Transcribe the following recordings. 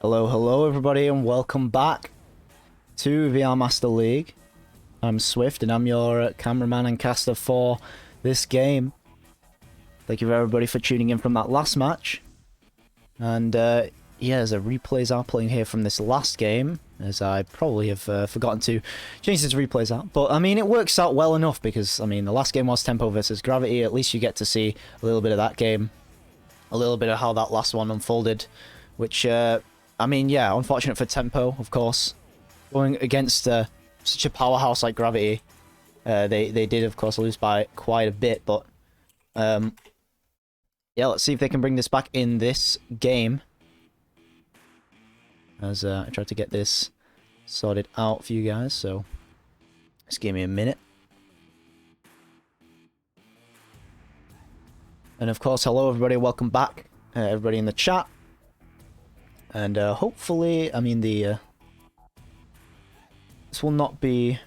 Hello, hello everybody, and welcome back to VR Master League. I'm Swift, and I'm your cameraman and caster for this game. Thank you everybody for tuning in from that last match. And yeah, as the replays are playing here from this last game, as I probably have forgotten to change these replays out. But I mean, it works out well enough because, I mean, the last game was Tempo versus Gravity. At least you get to see a little bit of that game, a little bit of how that last one unfolded, which... I mean, yeah, unfortunate for Tempo, of course. Going against such a powerhouse like Gravity, they did, of course, lose by quite a bit, but yeah, let's see if they can bring this back in this game. As I try to get this sorted out for you guys, so just give me a minute. And of course, hello everybody, welcome back, everybody in the chat. And hopefully, I mean, this will not be...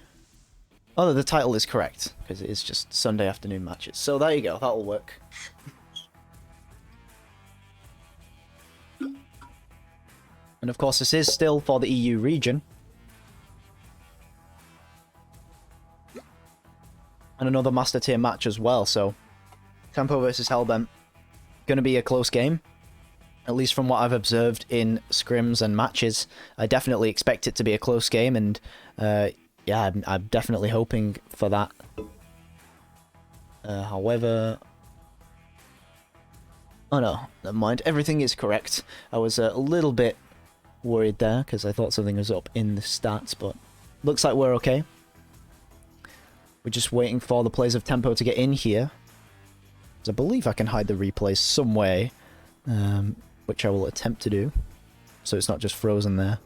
Oh, the title is correct, because it is just Sunday afternoon matches. So there you go, that'll work. And of course, this is still for the EU region. And another Master Tier match as well, so... Tempo versus Hellbent. Gonna be a close game. At least from what I've observed in scrims and matches, I definitely expect it to be a close game, and yeah, I'm definitely hoping for that. However... Oh no, never mind, everything is correct. I was a little bit worried there, because I thought something was up in the stats, but looks like we're okay. We're just waiting for the players of Tempo to get in here. I believe I can hide the replays some way. Which I will attempt to do, so it's not just frozen there.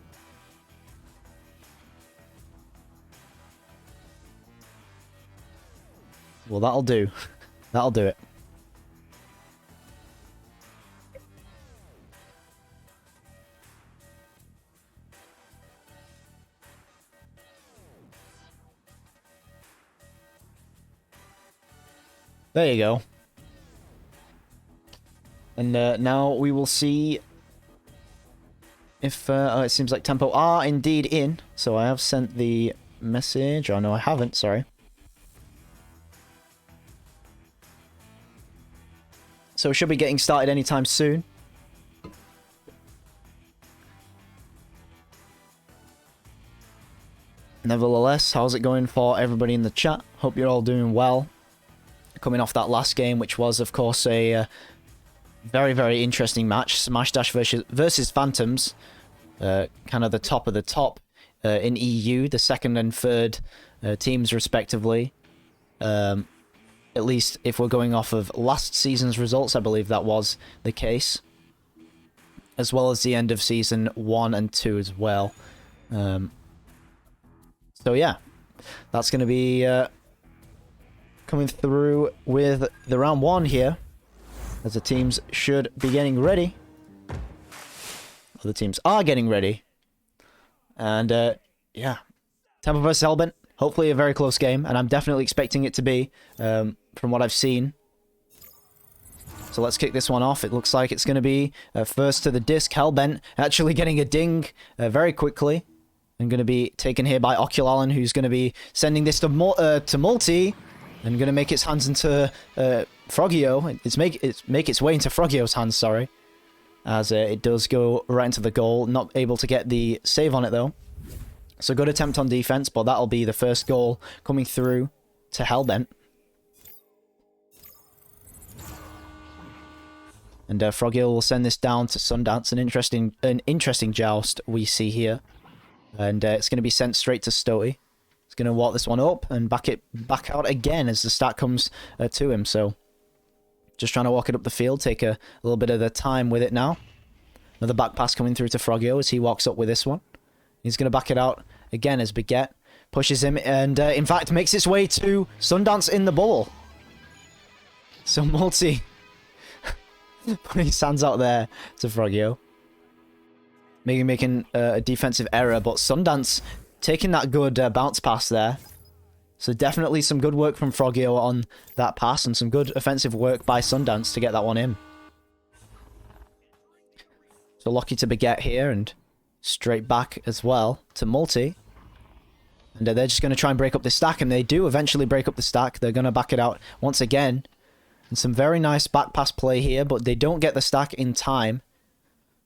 Well, that'll do. That'll do it. There you go. And now we will see if... oh, it seems like Tempo are indeed in. So I have sent the message. Oh, no, I haven't. Sorry. So we should be getting started anytime soon. Nevertheless, how's it going for everybody in the chat? Hope you're all doing well. Coming off that last game, which was, of course, a... very, very interesting match. Smash Dash versus Phantoms. Kind of the top of the top in EU. The second and third teams, respectively. At least if we're going off of last season's results, I believe that was the case. As well as the end of Season 1 and 2 as well. So yeah. That's going to be coming through with the round 1 here. As the teams should be getting ready. Or the teams are getting ready. And, yeah. Tempo vs Hellbent. Hopefully a very close game. And I'm definitely expecting it to be. From what I've seen. So let's kick this one off. It looks like it's going to be first to the disc. Hellbent actually getting a ding very quickly. And going to be taken here by Oculalan, who's going to be sending this to Multi. And going to make its hands into Frogio. It's make its way into Frogio's hands, sorry. As it does go right into the goal. Not able to get the save on it, though. So good attempt on defense, but that'll be the first goal coming through to Hellbent. And Frogio will send this down to Sundance. An interesting joust we see here. And it's going to be sent straight to Stoey. He's going to walk this one up and back out again as the start comes to him. So just trying to walk it up the field, take a little bit of the time with it now. Another back pass coming through to Frogio as he walks up with this one. He's going to back it out again as Baguette pushes him and in fact makes its way to Sundance in the bubble. So Multi putting his hands out there to Frogio. Making a defensive error, but Sundance taking that good bounce pass there. So definitely some good work from Frogio on that pass and some good offensive work by Sundance to get that one in. So lucky to Baguette here, and Straight back as well to Multi. And they're just going to try and break up the stack, and they do eventually break up the stack. They're going to back it out once again. And some very nice back pass play here, but they don't get the stack in time.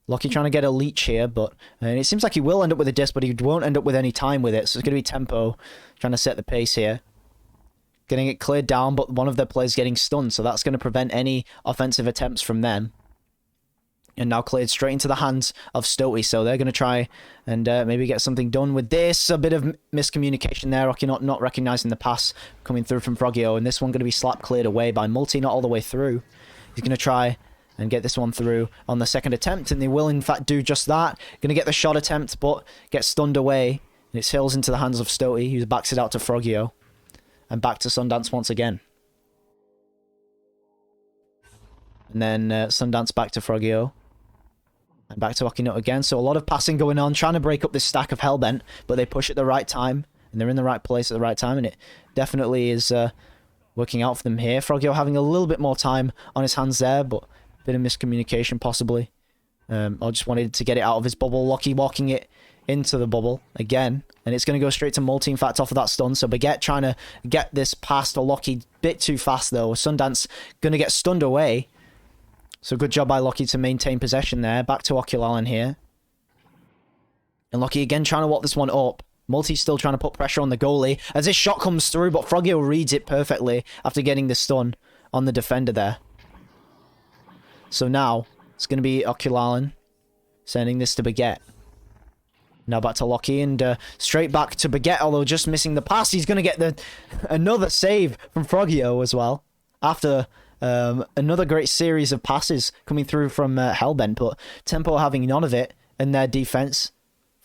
Locky trying to get a leech here, but and it seems like he will end up with a disc, but he won't end up with any time with it. So it's going to be Tempo trying to set the pace here. Getting it cleared down, but one of their players getting stunned, so that's going to prevent any offensive attempts from them. And now cleared straight into the hands of Stoty, so they're going to try and maybe get something done with this. A bit of miscommunication there. Rocky not recognising the pass coming through from Frogio, and this one going to be slap cleared away by Multi, not all the way through. He's going to try and get this one through on the second attempt, and they will in fact do just that. Going to get the shot attempt, but get stunned away. And it sails into the hands of Stoty, who backs it out to Frogio. And back to Sundance once again. And then Sundance back to Frogio. And back to Okinut again. So a lot of passing going on, trying to break up this stack of Hellbent, but they push at the right time, and they're in the right place at the right time, and it definitely is working out for them here. Frogio having a little bit more time on his hands there, but a bit of miscommunication possibly. I just wanted to get it out of his bubble. Locky walking it into the bubble again, and it's going to go straight to Multi, in fact, off of that stun. So Baguette trying to get this past to Locky, bit too fast though. Sundance going to get stunned away. So good job by Locky to maintain possession there. Back to Oculalen here. And Locky again trying to walk this one up. Multi still trying to put pressure on the goalie as this shot comes through, but Frogio reads it perfectly after getting the stun on the defender there. So now it's going to be Oculalen sending this to Baguette. Now back to Locky, and straight back to Baguette, although just missing the pass. He's going to get another save from Frogio as well. After another great series of passes coming through from Hellbent, but Tempo having none of it in their defense.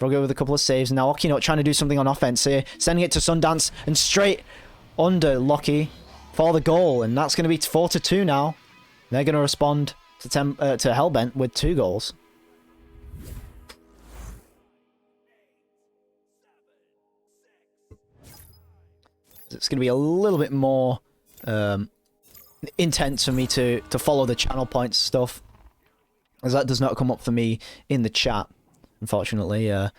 Frogio with a couple of saves. Now Okinut trying to do something on offense here. Sending it to Sundance, and straight under Locky for the goal. And that's going to be 4-2 now. They're going to respond to Hellbent with 2 goals. It's going to be a little bit more intense for me to follow the channel points stuff, as that does not come up for me in the chat, unfortunately. I'll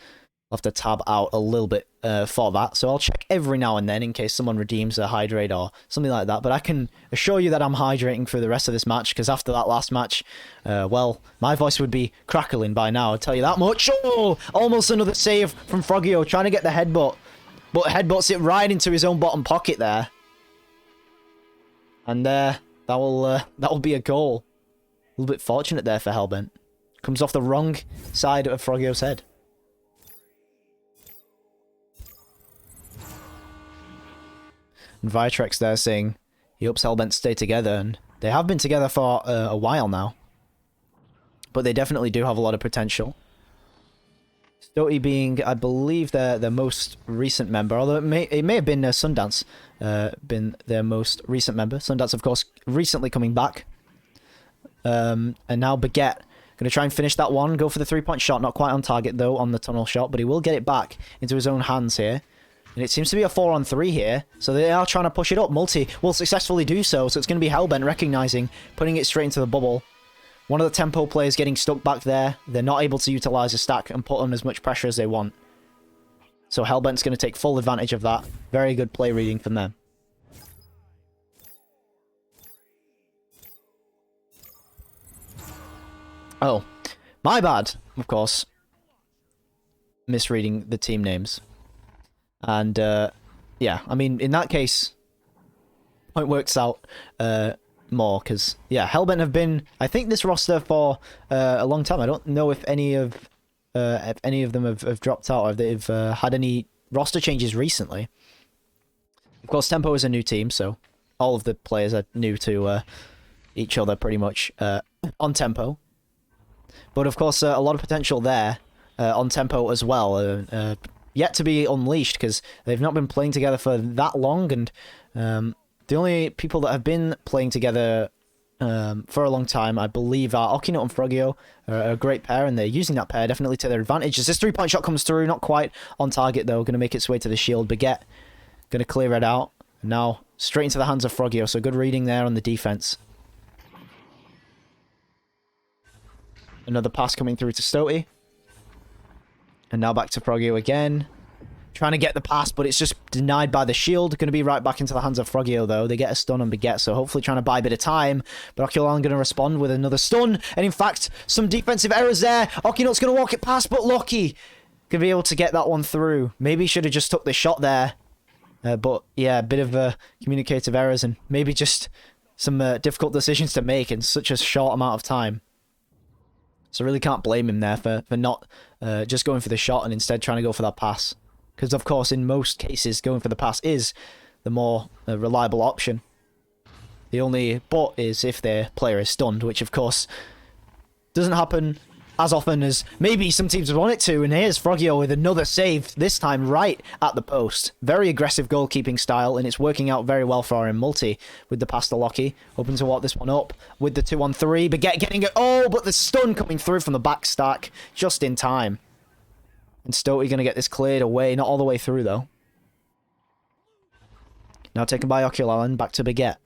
have to tab out a little bit for that, so I'll check every now and then in case someone redeems a hydrate or something like that. But I can assure you that I'm hydrating for the rest of this match, because after that last match, well, my voice would be crackling by now, I'll tell you that much. Oh, almost another save from Frogio, trying to get the headbutt, but headbutts it right into his own bottom pocket there. And that will be a goal. A little bit fortunate there for Hellbent. Comes off the wrong side of Frogio's head. And Vitrex there saying he hopes Hellbent stay together, and they have been together for a while now. But they definitely do have a lot of potential. Stoty being, I believe, their most recent member, although it may have been Sundance, been their most recent member. Sundance, of course, recently coming back. And now Baguette going to try and finish that one, go for the 3-point shot, not quite on target though on the tunnel shot, but he will get it back into his own hands here. And it seems to be a 4-on-3 here, so they are trying to push it up. Multi will successfully do so, so it's going to be Hellbent recognising, putting it straight into the bubble. One of the Tempo players getting stuck back there. They're not able to utilise a stack and put on as much pressure as they want. So Hellbent's going to take full advantage of that. Very good play reading from them. Oh, my bad, of course. Misreading the team names. And, yeah, I mean, in that case, point works out more, because, yeah, Hellbent have been, I think, this roster for a long time. I don't know if any of them have dropped out, or if they've had any roster changes recently. Of course, Tempo is a new team, so all of the players are new to each other, pretty much, on Tempo. But, of course, a lot of potential there on Tempo as well. Yet to be unleashed, because they've not been playing together for that long, and the only people that have been playing together for a long time, I believe, are Okinut and Frogio, are a great pair, and they're using that pair definitely to their advantage. As this 3-point shot comes through, not quite on target though, going to make its way to the shield. Baguette going to clear it out. And now straight into the hands of Frogio, so good reading there on the defense. Another pass coming through to Stoty. And now back to Frogio again. Trying to get the pass, but it's just denied by the shield. Going to be right back into the hands of Frogio, though. They get a stun on Baguette, so hopefully trying to buy a bit of time. But Oculon going to respond with another stun. And in fact, some defensive errors there. Okinot's going to walk it past, but Lucky going to be able to get that one through. Maybe he should have just took the shot there. But yeah, a bit of communicative errors and maybe just some difficult decisions to make in such a short amount of time. So really can't blame him there for not just going for the shot and instead trying to go for that pass. Because, of course, in most cases, going for the pass is the more reliable option. The only but is if their player is stunned, which, of course, doesn't happen as often as maybe some teams would want it to. And here's Frogio with another save, this time right at the post. Very aggressive goalkeeping style, and it's working out very well for him. Multi with the pass to Lockie. Hoping to walk this one up with the 2-on-3. But getting it. Oh, but the stun coming through from the back stack just in time. And Stotey going to get this cleared away. Not all the way through, though. Now taken by Oculalen. Back to Baguette.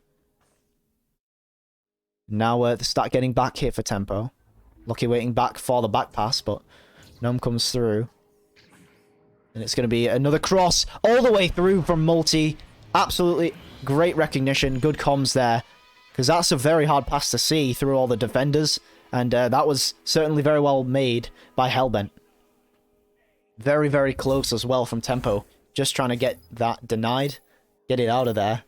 Now the Stack getting back here for tempo. Lucky waiting back for the back pass, but Gnome comes through. And it's going to be another cross all the way through from Multi. Absolutely great recognition. Good comms there. Because that's a very hard pass to see through all the defenders. And that was certainly very well made by Hellbent. Very, very close as well from tempo. Just trying to get that denied. Get it out of there.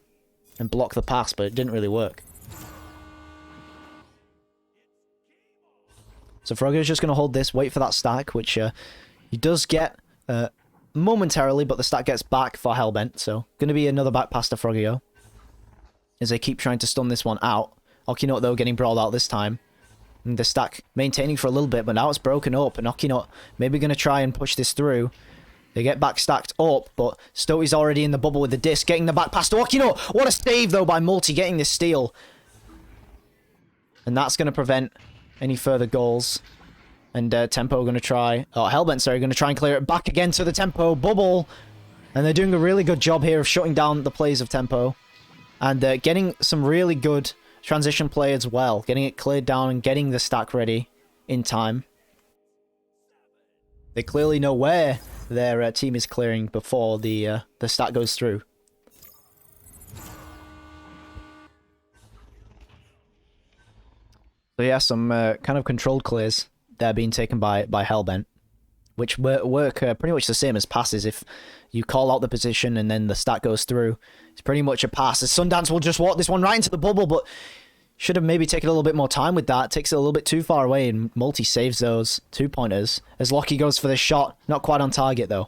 And block the pass, but it didn't really work. So Frogio's just going to hold this, wait for that stack, which he does get momentarily, but the stack gets back for Hellbent. So going to be another back pass to Frogio. As they keep trying to stun this one out. Okinot, though, getting brawled out this time. And the stack maintaining for a little bit, but now it's broken up. And Okinot maybe going to try and push this through. They get back stacked up, but Stotey's already in the bubble with the disc, getting the back pass to Okinot. What a save, though, by Multi, getting this steal. And that's going to prevent any further goals. And Tempo going to try... Oh, Hellbent, sorry, going to try and clear it back again to the Tempo bubble. And they're doing a really good job here of shutting down the plays of Tempo. And getting some really good transition play as well. Getting it cleared down and getting the stack ready in time. They clearly know where their team is clearing before the stack goes through. So yeah, some kind of controlled clears there being taken by Hellbent, which work pretty much the same as passes. If you call out the position and then the stack goes through, it's pretty much a pass. As Sundance will just walk this one right into the bubble, but should have maybe taken a little bit more time with that. Takes it a little bit too far away, and Multi saves those 2-pointers. As Lockie goes for this shot, not quite on target though.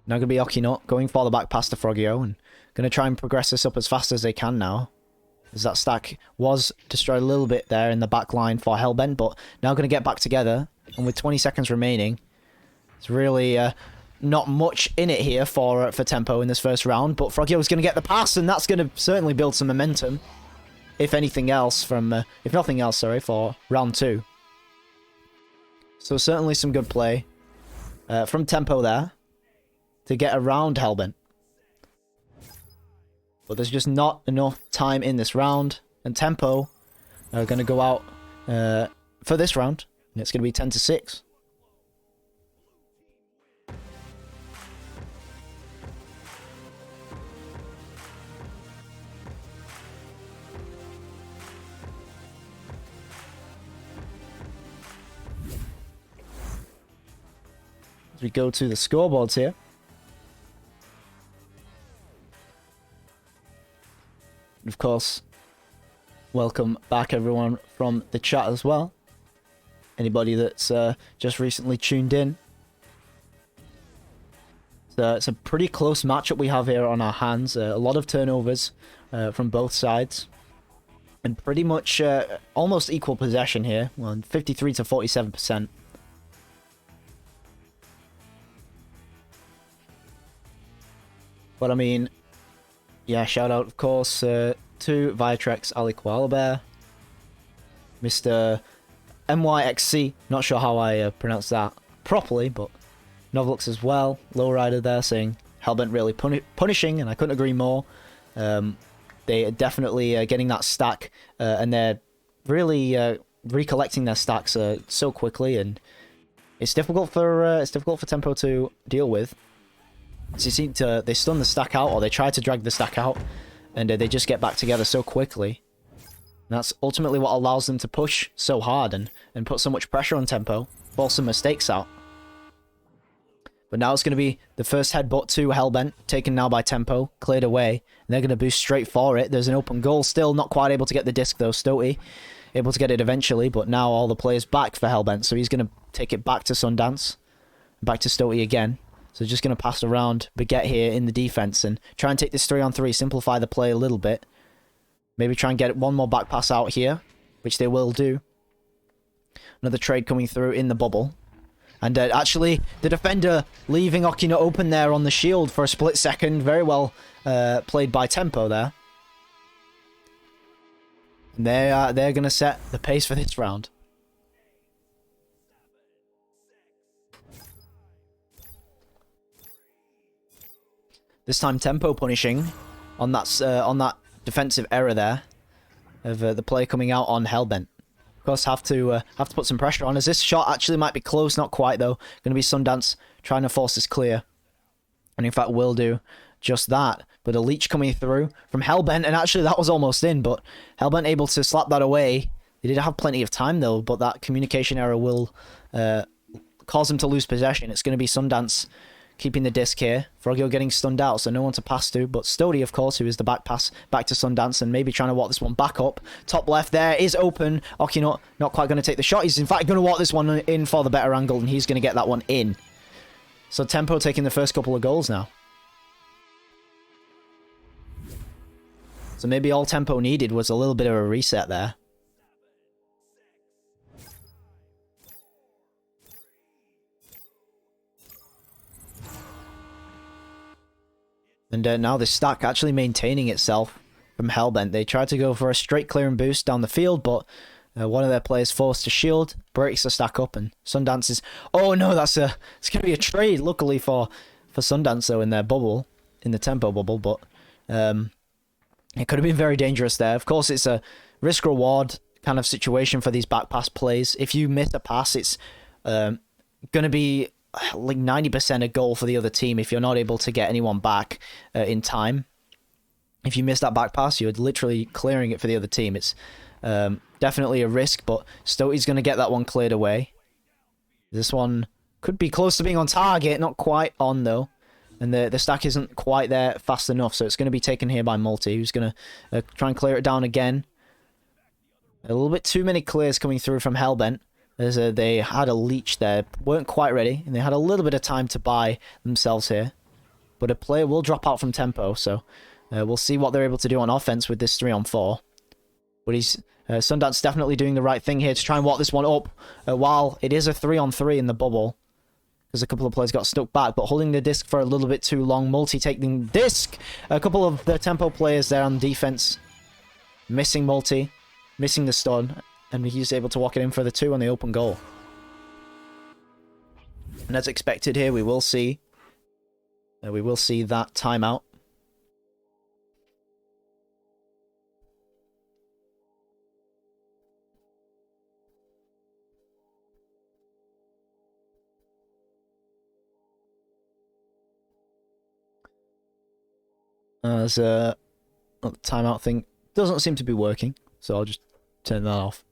Now going to be Okinot going for the back pass to Frogio, and going to try and progress this up as fast as they can now. As that stack was destroyed a little bit there in the back line for Hellbent, but now going to get back together. And with 20 seconds remaining, it's really not much in it here for Tempo in this first round. But Frogio is going to get the pass, and that's going to certainly build some momentum. If anything else from... if nothing else, sorry, for round 2. So certainly some good play from Tempo there to get around Hellbent. But there's just not enough time in this round. And Tempo are going to go out for this round. And it's going to be 10-6. As we go to the scoreboards here. Of course, welcome back everyone from the chat as well. Anybody that's just recently tuned in. So it's a pretty close matchup we have here on our hands. A lot of turnovers from both sides. And pretty much almost equal possession here. Well, 53 to 47%. But I mean... Yeah, shout out, of course, to Viatrex Ali Koala Bear, Mr. MYXC, not sure how I pronounce that properly, but Novlux as well, Lowrider there saying Hellbent really punishing, and I couldn't agree more. They are definitely getting that stack, and they're really recollecting their stacks so quickly, and It's difficult for Tempo to deal with. So they stun the stack out, or they try to drag the stack out, and they just get back together so quickly. And that's ultimately what allows them to push so hard and put so much pressure on Tempo, force some mistakes out. But now it's going to be the first headbutt to Hellbent, taken now by Tempo, cleared away. And they're going to boost straight for it. There's an open goal still, not quite able to get the disc though. Stoty able to get it eventually, but now all the players back for Hellbent. So he's going to take it back to Sundance, back to Stoty again. So just going to pass around Baguette here in the defense and try and take this 3-on-3, simplify the play a little bit. Maybe try and get one more back pass out here, which they will do. Another trade coming through in the bubble. And actually, the defender leaving Okina open there on the shield for a split second. Very well played by Tempo there. And they're going to set the pace for this round. This time Tempo punishing on that defensive error there of the play coming out on Hellbent. Of course, have to put some pressure on, as this shot actually might be close, not quite though. Going to be Sundance trying to force this clear, and in fact will do just that. But a leech coming through from Hellbent, and actually that was almost in, but Hellbent able to slap that away. They did have plenty of time though, but that communication error will cause them to lose possession. It's going to be Sundance keeping the disc here. Frogio getting stunned out, so no one to pass to. But Stoty, of course, who is the back pass back to Sundance, and maybe trying to walk this one back up. Top left there is open. Okino not quite going to take the shot. He's in fact going to walk this one in for the better angle, and he's going to get that one in. So Tempo taking the first couple of goals now. So maybe all Tempo needed was a little bit of a reset there. And now the stack actually maintaining itself from Hellbent. They tried to go for a straight clear and boost down the field, but one of their players forced to shield, breaks the stack up, and Sundance is... Oh no, it's going to be a trade, luckily for Sundance, though, in their bubble, in the Tempo bubble, but it could have been very dangerous there. Of course, it's a risk-reward kind of situation for these back pass plays. If you miss a pass, it's going to be like 90% a goal for the other team if you're not able to get anyone back in time. If you miss that back pass, you're literally clearing it for the other team. It's definitely a risk, but Stoty's going to get that one cleared away. This one could be close to being on target, not quite on though. And the stack isn't quite there fast enough, so it's going to be taken here by Multi, who's going to try and clear it down again. A little bit too many clears coming through from Hellbent, as they had a leech there, weren't quite ready, and they had a little bit of time to buy themselves here. But a player will drop out from Tempo, so we'll see what they're able to do on offense with this 3-on-4. But Sundance definitely doing the right thing here to try and walk this one up, while it is a 3-on-3 in the bubble. Because a couple of players got stuck back, but holding the disc for a little bit too long. Multi taking disc. A couple of the Tempo players there on defense. Missing Multi. Missing the stun. And he's able to walk it in for the 2 on the open goal. And as expected here, we will see that timeout. As the timeout thing doesn't seem to be working, so I'll just turn that off.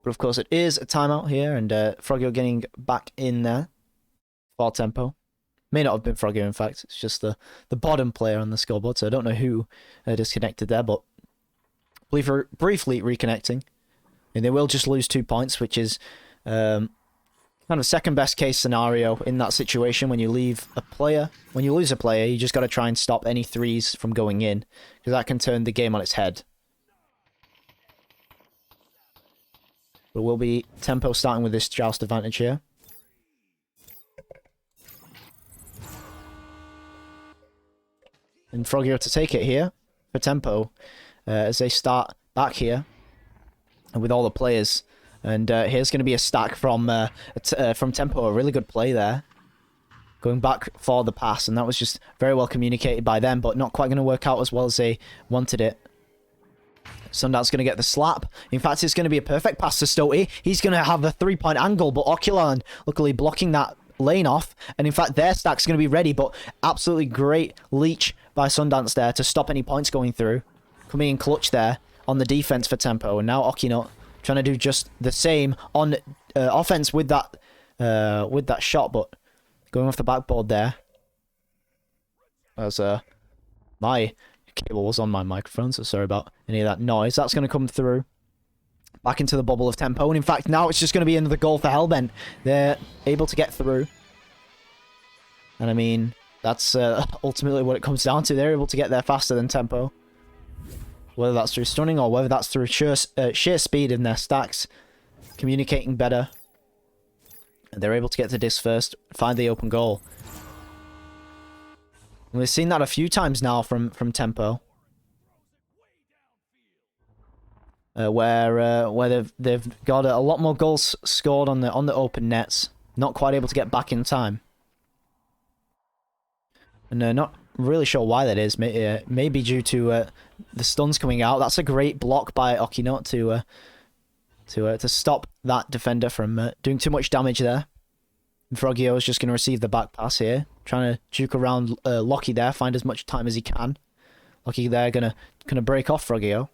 But of course it is a timeout here, and Frogio getting back in there for Tempo. May not have been Frogio, in fact. It's just the bottom player on the scoreboard, so I don't know who disconnected there, but briefly reconnecting. And they will just lose 2 points, which is kind of second best case scenario in that situation. When you lose a player, you just got to try and stop any threes from going in, because that can turn the game on its head. But will be Tempo starting with this joust advantage here. And Frogio to take it here for Tempo as they start back here with all the players. And here's going to be a stack from Tempo. A really good play there. Going back for the pass, and that was just very well communicated by them, but not quite going to work out as well as they wanted it. Sundance going to get the slap. In fact, it's going to be a perfect pass to Stoty. He's going to have a 3-point angle, but Oculan luckily blocking that lane off. And in fact, their stack's going to be ready, but absolutely great leech by Sundance there to stop any points going through. Coming in clutch there on the defense for Tempo. And now Okinot trying to do just the same on offense with that shot, but going off the backboard there. As my cable was on my microphone, so sorry about any of that noise. That's going to come through back into the bubble of Tempo, and in fact now it's just going to be another goal for Hellbent. They're able to get through, and I mean that's ultimately what it comes down to. They're able to get there faster than Tempo, whether that's through stunning or whether that's through sheer speed in their stacks, communicating better. And they're able to get to disc first, find the open goal. And we've seen that a few times now from Tempo, where they've got a lot more goals scored on the open nets, not quite able to get back in time, and not really sure why that is. Maybe due to the stuns coming out. That's a great block by Okinot to stop that defender from doing too much damage there. Frogio is just going to receive the back pass here. Trying to juke around Lockie there, find as much time as he can. Lockie there going to break off Frogio.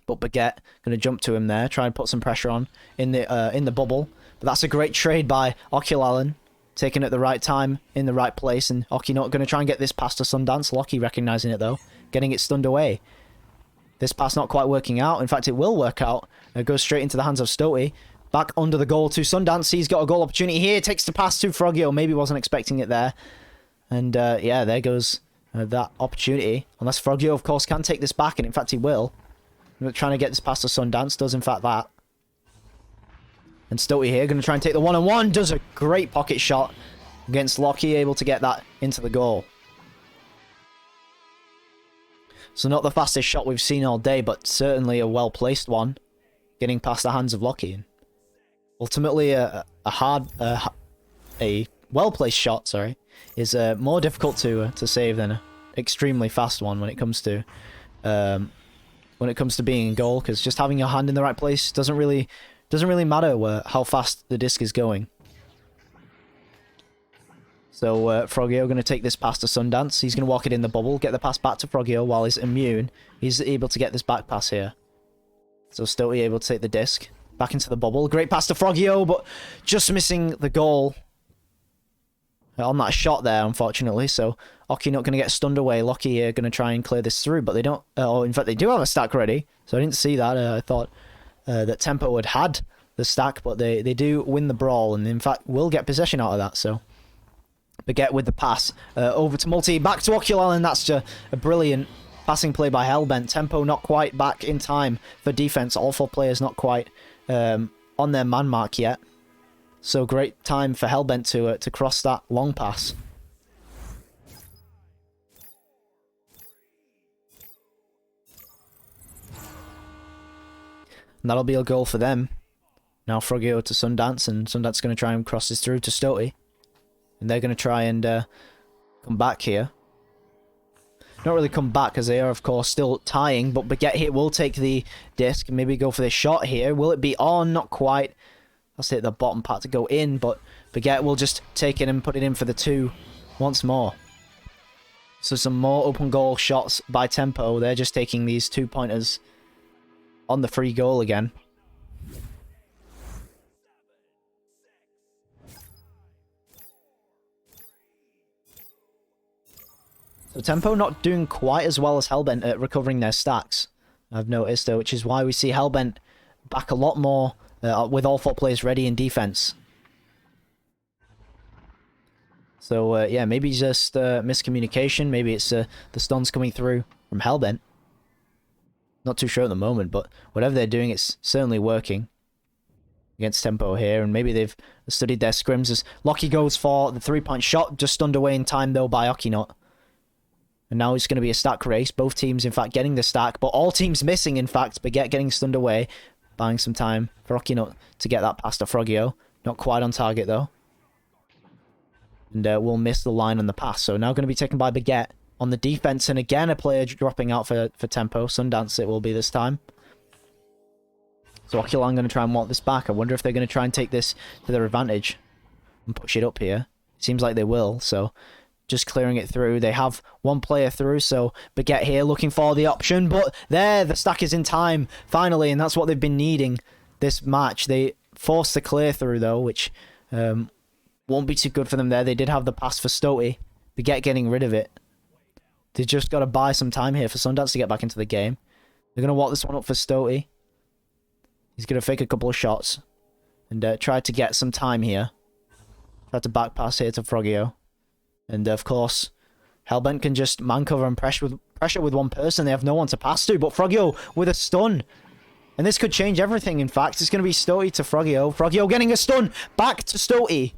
But Baguette going to jump to him there, try and put some pressure on in the bubble. But that's a great trade by Oculalen, taken at the right time, in the right place. And Okinot going to try and get this pass to Sundance. Lockie recognizing it though, getting it stunned away. This pass not quite working out. In fact, it will work out. It goes straight into the hands of Stoty. Back under the goal to Sundance. He's got a goal opportunity here. Takes the pass to Frogio. Maybe wasn't expecting it there. And yeah, there goes that opportunity. Unless Frogio, of course, can take this back. And in fact, he will. Trying to get this pass to Sundance. Does in fact that. And Stoty here going to try and take the one-on-one. Does a great pocket shot against Lockie. Able to get that into the goal. So not the fastest shot we've seen all day, but certainly a well-placed one. Getting past the hands of Lockie. Ultimately, a well-placed shot, sorry, is more difficult to save than an extremely fast one when it comes to being in goal. Because just having your hand in the right place doesn't really matter how fast the disc is going. So Frogio going to take this pass to Sundance. He's going to walk it in the bubble, get the pass back to Frogio while he's immune. He's able to get this back pass here. So Stoty able to take the disc. Back into the bubble. Great pass to Frogio, but just missing the goal on that shot there, unfortunately. So Oki not going to get stunned away. Lockie here going to try and clear this through, but they don't... in fact, they do have a stack ready, so I didn't see that. I thought that Tempo had the stack, but they do win the brawl, and in fact will get possession out of that, so... Baguette with the pass over to Multi, back to Oculal, and that's just a brilliant passing play by Hellbent. Tempo not quite back in time for defense. All four players not quite on their man mark yet. So great time for Hellbent to cross that long pass. And that'll be a goal for them. Now Frogio to Sundance, and Sundance going to try and cross this through to Stoty. And they're going to try and come back here. Not really come back, as they are, of course, still tying. But Baguette here will take the disc and maybe go for this shot here. Will it be on? Not quite. That's hit the bottom part to go in. But Baguette will just take it and put it in for the 2 once more. So some more open goal shots by Tempo. They're just taking these 2-pointers on the free goal again. So Tempo not doing quite as well as Hellbent at recovering their stacks, I've noticed, though, which is why we see Hellbent back a lot more with all 4 players ready in defense. So yeah, maybe just miscommunication, maybe it's the stuns coming through from Hellbent. Not too sure at the moment, but whatever they're doing, it's certainly working against Tempo here, and maybe they've studied their scrims as Lockie goes for the 3-point shot, just stunned away in time, though, by Okinot. And now it's going to be a stack race. Both teams, in fact, getting the stack, but all teams missing, in fact. Baguette getting stunned away, buying some time for Okinot to get that past to Frogio. Not quite on target, though. And we'll miss the line on the pass. So now going to be taken by Baguette on the defense. And again, a player dropping out for Tempo. Sundance it will be this time. So Oculan going to try and walk this back. I wonder if they're going to try and take this to their advantage and push it up here. Seems like they will, so just clearing it through. They have one player through, so Baguette here looking for the option, but there, the stack is in time, finally, and that's what they've been needing this match. They forced the clear through, though, which won't be too good for them there. They did have the pass for Stoty. Baguette getting rid of it. They just got to buy some time here for Sundance to get back into the game. They're going to walk this one up for Stoty. He's going to fake a couple of shots and try to get some time here. Try to back pass here to Frogio. And of course, Hellbent can just man cover and pressure with one person. They have no one to pass to, but Frogio with a stun. And this could change everything, in fact. It's going to be Stoty to Frogio. Frogio getting a stun back to Stoty.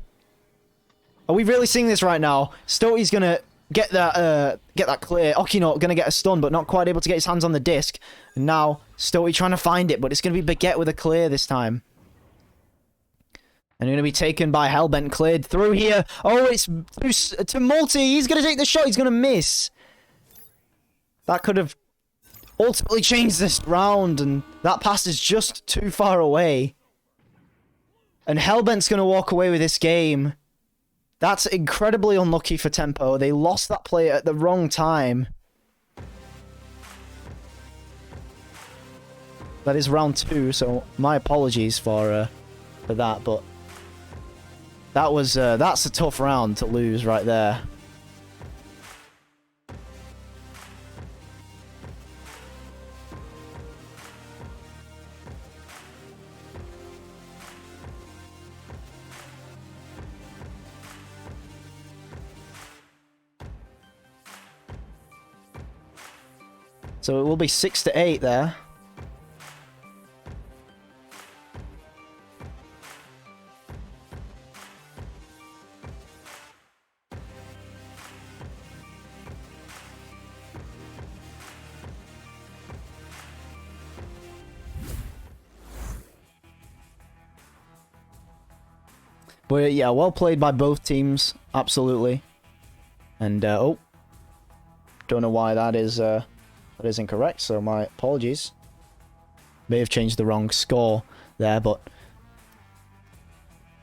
Are we really seeing this right now? Stoty's going to get that clear. Okino going to get a stun, but not quite able to get his hands on the disc. And now, Stoty trying to find it, but it's going to be Baguette with a clear this time. And going to be taken by Hellbent, cleared through here. Oh, it's to Multi. He's going to take the shot. He's going to miss. That could have ultimately changed this round, and that pass is just too far away. And Hellbent's going to walk away with this game. That's incredibly unlucky for Tempo. They lost that play at the wrong time. That is round 2, so my apologies for that, but that's a tough round to lose right there. So it will be 6-8 there. But yeah, well played by both teams, absolutely. And oh, don't know why that is incorrect. So my apologies. May have changed the wrong score there, but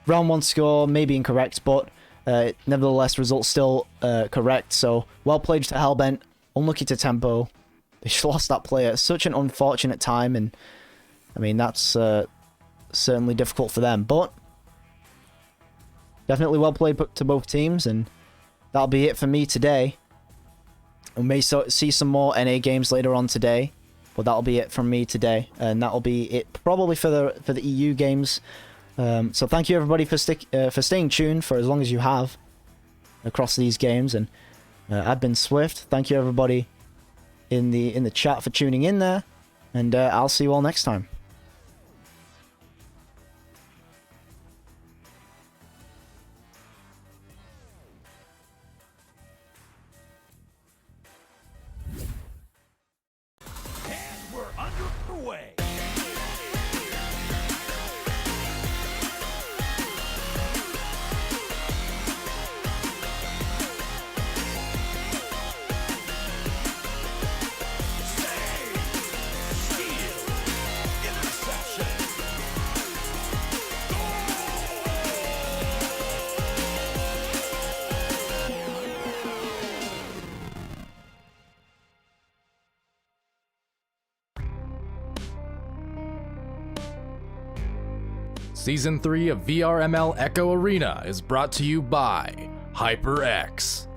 round 1 score may be incorrect, but nevertheless, results still correct. So well played to Hellbent. Unlucky to Tempo. They just lost that play at such an unfortunate time, and I mean that's certainly difficult for them, but. Definitely well played to both teams, and that'll be it for me today. We may see some more NA games later on today, but that'll be it from me today, and that'll be it probably for the EU games. So thank you everybody for staying tuned for as long as you have across these games, and I've been Swift. Thank you everybody in the chat for tuning in there, and I'll see you all next time. Season 3 of VRML Echo Arena is brought to you by HyperX,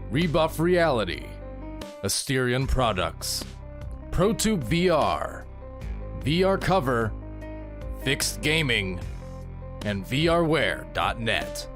Rebuff Reality, Asterion Products, ProTube VR, VR Cover, Fixed Gaming, and VRware.net.